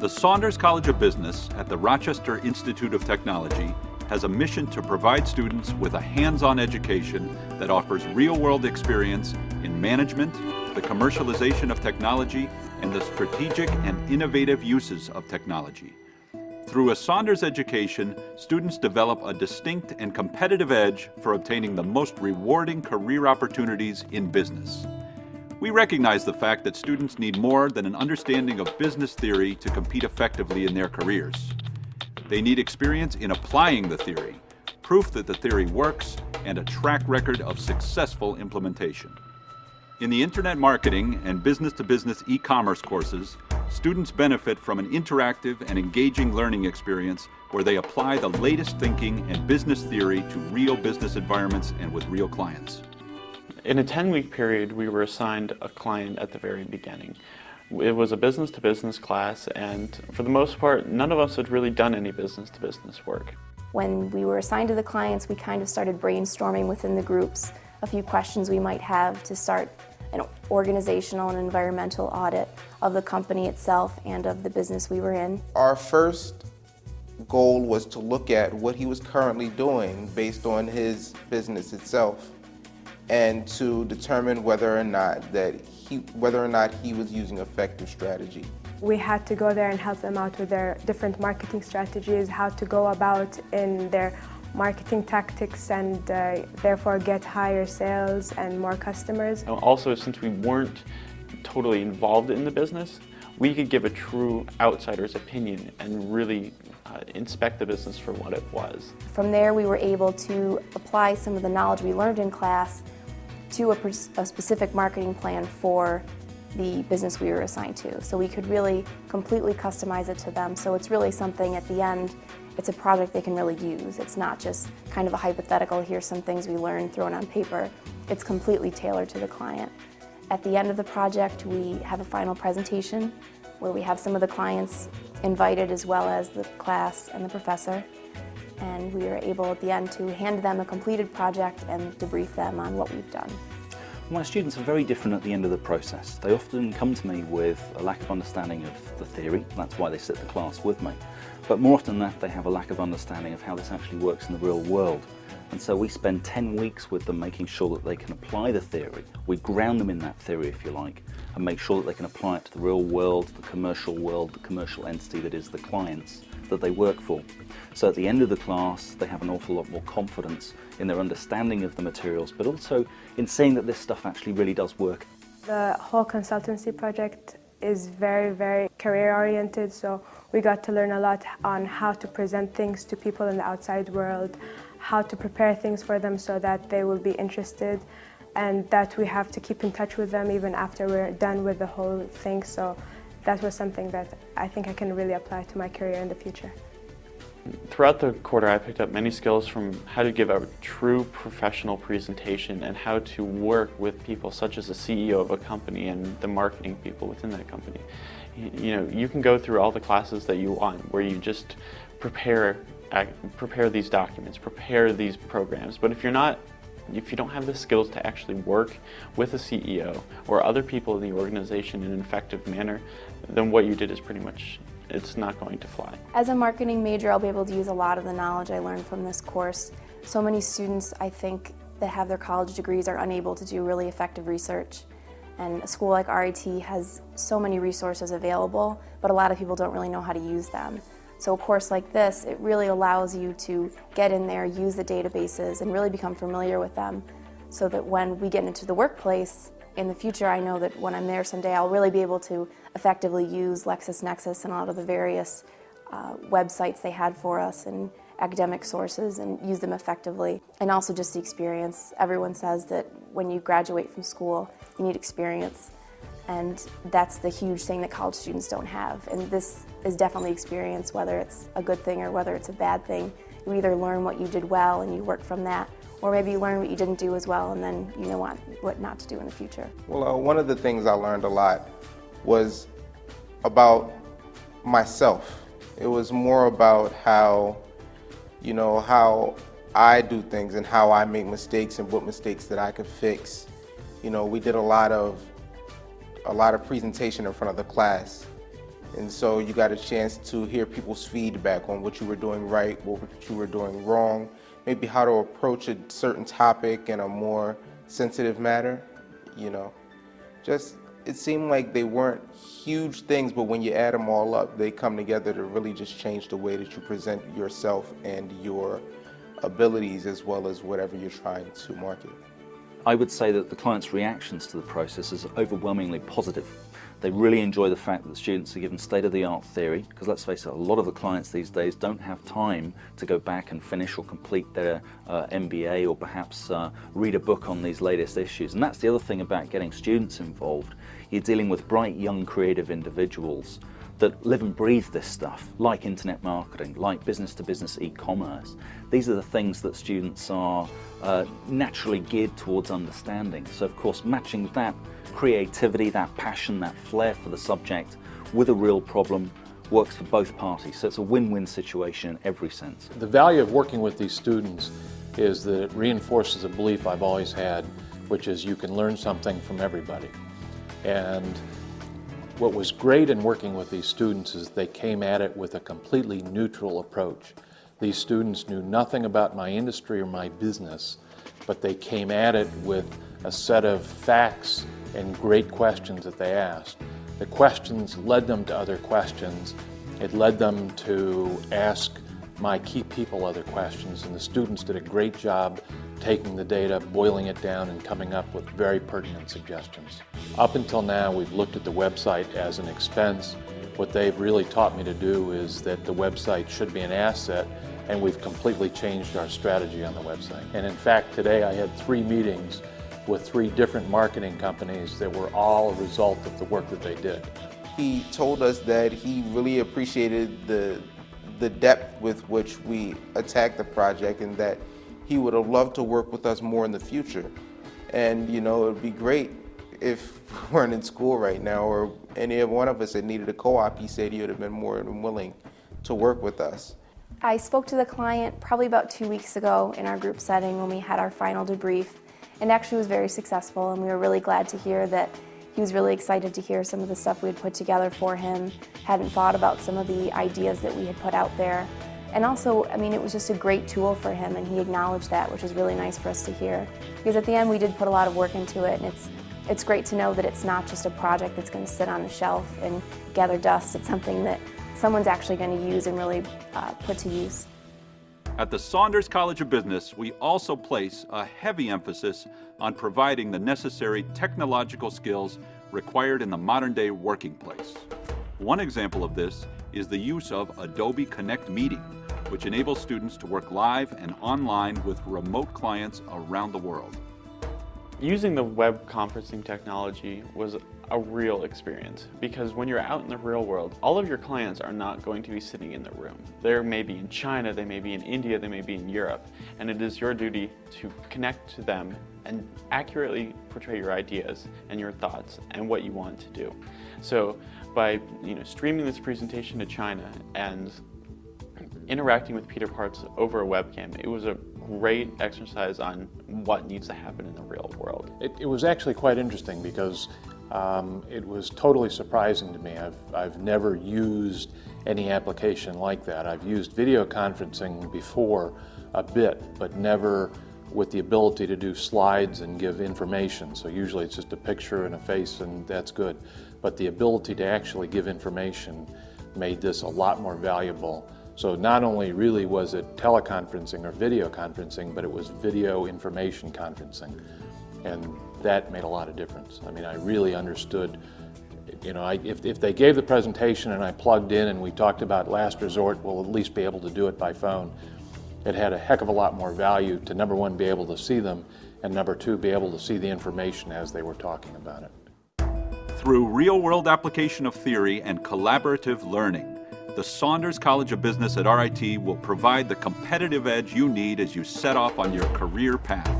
The Saunders College of Business at the Rochester Institute of Technology has a mission to provide students with a hands-on education that offers real-world experience in management, the commercialization of technology, and the strategic and innovative uses of technology. Through a Saunders education, students develop a distinct and competitive edge for obtaining the most rewarding career opportunities in business. We recognize the fact that students need more than an understanding of business theory to compete effectively in their careers. They need experience in applying the theory, proof that the theory works, and a track record of successful implementation. In the Internet Marketing and Business-to-Business e-commerce courses, students benefit from an interactive and engaging learning experience where they apply the latest thinking and business theory to real business environments and with real clients. In a 10-week period, we were assigned a client at the very beginning. It was a business-to-business class, and for the most part, none of us had really done any business-to-business work. When we were assigned to the clients, we kind of started brainstorming within the groups a few questions we might have to start an organizational and environmental audit of the company itself and of the business we were in. Our first goal was to look at what he was currently doing based on his business itself, and to determine whether or not he was using effective strategy. We had to go there and help them out with their different marketing strategies, how to go about in their marketing tactics and therefore get higher sales and more customers. Also, since we weren't totally involved in the business, we could give a true outsider's opinion and really inspect the business for what it was. From there, we were able to apply some of the knowledge we learned in class to a specific marketing plan for the business we were assigned to. So we could really completely customize it to them. So it's really something at the end, it's a project they can really use. It's not just kind of a hypothetical, here's some things we learned thrown on paper. It's completely tailored to the client. At the end of the project, we have a final presentation where we have some of the clients invited as well as the class and the professor. And we are able at the end to hand them a completed project and debrief them on what we've done. My students are very different at the end of the process. They often come to me with a lack of understanding of the theory, that's why they sit the class with me. But more often than that, they have a lack of understanding of how this actually works in the real world. And so we spend 10 weeks with them making sure that they can apply the theory. We ground them in that theory, if you like, and make sure that they can apply it to the real world, the commercial entity that is the clients that they work for. So at the end of the class, they have an awful lot more confidence in their understanding of the materials, but also in seeing that this stuff actually really does work. The whole consultancy project is very, very career-oriented, so we got to learn a lot on how to present things to people in the outside world, how to prepare things for them so that they will be interested, and that we have to keep in touch with them even after we're done with the whole thing. So that was something that I think I can really apply to my career in the future. Throughout the quarter, I picked up many skills from how to give a true professional presentation and how to work with people such as the CEO of a company and the marketing people within that company. You know, you can go through all the classes that you want where you just prepare these documents, prepare these programs, but if you don't have the skills to actually work with a CEO or other people in the organization in an effective manner, then what you did is pretty much, it's not going to fly. As a marketing major, I'll be able to use a lot of the knowledge I learned from this course. So many students, I think, that have their college degrees are unable to do really effective research. And a school like RIT has so many resources available, but a lot of people don't really know how to use them. So a course like this, it really allows you to get in there, use the databases, and really become familiar with them so that when we get into the workplace in the future, I know that when I'm there someday, I'll really be able to effectively use LexisNexis and a lot of the various websites they had for us and academic sources and use them effectively. And also just the experience. Everyone says that when you graduate from school, you need experience. And that's the huge thing that college students don't have. And this is definitely experience, whether it's a good thing or whether it's a bad thing. You either learn what you did well and you work from that, or maybe you learn what you didn't do as well and then you know what not to do in the future. Well, one of the things I learned a lot was about myself. It was more about how I do things and how I make mistakes and what mistakes that I could fix. You know, we did a lot of presentation in front of the class, And so you got a chance to hear people's feedback on what you were doing right, what you were doing wrong, maybe how to approach a certain topic in a more sensitive manner, you know. Just, it seemed like they weren't huge things, but when you add them all up, they come together to really just change the way that you present yourself and your abilities as well as whatever you're trying to market. I would say that the clients' reactions to the process is overwhelmingly positive. They really enjoy the fact that the students are given state-of-the-art theory, because let's face it, a lot of the clients these days don't have time to go back and finish or complete their MBA or perhaps read a book on these latest issues. And that's the other thing about getting students involved. You're dealing with bright, young, creative individuals that live and breathe this stuff, like internet marketing, like business-to-business e-commerce. These are the things that students are naturally geared towards understanding. So of course, matching that creativity, that passion, that flair for the subject with a real problem works for both parties. So it's a win-win situation in every sense. The value of working with these students is that it reinforces a belief I've always had, which is you can learn something from everybody. And what was great in working with these students is they came at it with a completely neutral approach. These students knew nothing about my industry or my business, but they came at it with a set of facts and great questions that they asked. The questions led them to other questions. It led them to ask my key people other questions, and the students did a great job taking the data, boiling it down, and coming up with very pertinent suggestions. Up until now, we've looked at the website as an expense. What they've really taught me to do is that the website should be an asset, and we've completely changed our strategy on the website. And in fact, today I had 3 meetings with 3 different marketing companies that were all a result of the work that they did. He told us that he really appreciated the depth with which we attacked the project and that he would have loved to work with us more in the future. And you know, it would be great if we weren't in school right now or any one of us had needed a co-op. He said he would have been more than willing to work with us. I spoke to the client probably about 2 weeks ago in our group setting when we had our final debrief, and actually was very successful, and we were really glad to hear that he was really excited to hear some of the stuff we had put together for him, hadn't thought about some of the ideas that we had put out there. And also, I mean, it was just a great tool for him, and he acknowledged that, which was really nice for us to hear. Because at the end, we did put a lot of work into it, and it's great to know that it's not just a project that's going to sit on a shelf and gather dust. It's something that someone's actually going to use and really put to use. At the Saunders College of Business, we also place a heavy emphasis on providing the necessary technological skills required in the modern-day working place. One example of this is the use of Adobe Connect Meeting, which enables students to work live and online with remote clients around the world. Using the web conferencing technology was a real experience, because when you're out in the real world, all of your clients are not going to be sitting in the room. They may be in China, they may be in India, they may be in Europe, and it is your duty to connect to them and accurately portray your ideas and your thoughts and what you want to do. So by streaming this presentation to China and interacting with Peter Parts over a webcam, it was a great exercise on what needs to happen in the real world. It was actually quite interesting because it was totally surprising to me. I've never used any application like that. I've used video conferencing before a bit, but never with the ability to do slides and give information. So usually it's just a picture and a face, and that's good. But the ability to actually give information made this a lot more valuable. So not only really was it teleconferencing or video conferencing, but it was video information conferencing. And that made a lot of difference. I mean, I really understood, if they gave the presentation and I plugged in and we talked about last resort, we'll at least be able to do it by phone. It had a heck of a lot more value to, number one, be able to see them, and number two, be able to see the information as they were talking about it. Through real-world application of theory and collaborative learning, the Saunders College of Business at RIT will provide the competitive edge you need as you set off on your career path.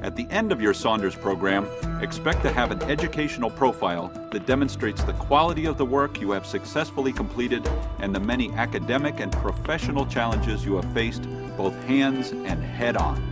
At the end of your Saunders program, expect to have an educational profile that demonstrates the quality of the work you have successfully completed and the many academic and professional challenges you have faced both hands and head on.